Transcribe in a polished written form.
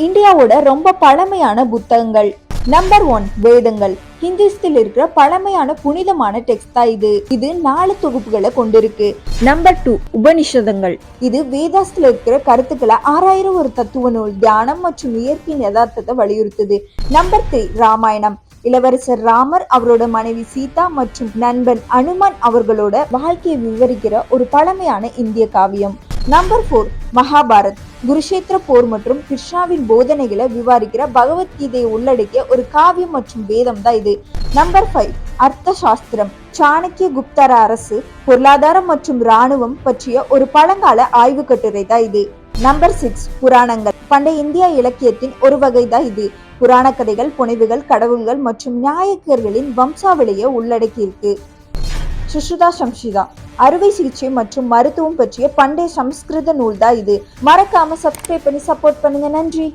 இந்தியாவோட ரொம்ப பழமையான புத்தகங்கள். நம்பர் 1 வேதங்கள். ஹிந்துஸ்தில் இருக்கிற பழமையான புனிதமான டெக்ஸ்ட் தான் இது 4 தொகுப்புகளை கொண்டிருக்கு. நம்பர் 2 உபனிஷதங்கள். இது வேதாஸ்தில இருக்கிற கருத்துக்களை ஆராயிர ஒரு தத்துவ நூல், தியானம் மற்றும் இயற்கையின் யதார்த்தத்தை வலியுறுத்துது. நம்பர் 3 ராமாயணம். இளவரசர் ராமர், அவரோட மனைவி சீதா மற்றும் நண்பன் அனுமன் அவர்களோட வாழ்க்கையை விவரிக்கிற ஒரு பழமையான இந்திய காவியம். நம்பர் 4 மகாபாரத். குருஷேத்திர போர் மற்றும் கிருஷ்ணாவின் போதனைகளை விவாரிக்கிற பகவத்கீதையை உள்ளடக்கிய ஒரு காவியம் மற்றும் வேதம் தான் இது. நம்பர் 5 அர்த்த சாஸ்திரம். சாணக்கிய குப்தர அரசு, பொருளாதாரம் மற்றும் இராணுவம் பற்றிய ஒரு பழங்கால ஆய்வு கட்டுரை தான் இது. நம்பர் 6 புராணங்கள். பண்டைய இந்தியா இலக்கியத்தின் ஒரு வகை தான் இது. புராண கதைகள், புனைவுகள், கடவுள்கள் மற்றும் நாயக்கர்களின் வம்சாவளியை உள்ளடக்கி இருக்கு. சுஷ்ருதா சம்ஷிதா. அறுவை சிகிச்சை மற்றும் மருத்துவம் பற்றிய பண்டைய சமஸ்கிருத நூல் தான் இது. மறக்காம சப்ஸ்கிரைப் பண்ணி சப்போர்ட் பண்ணுங்க. நன்றி.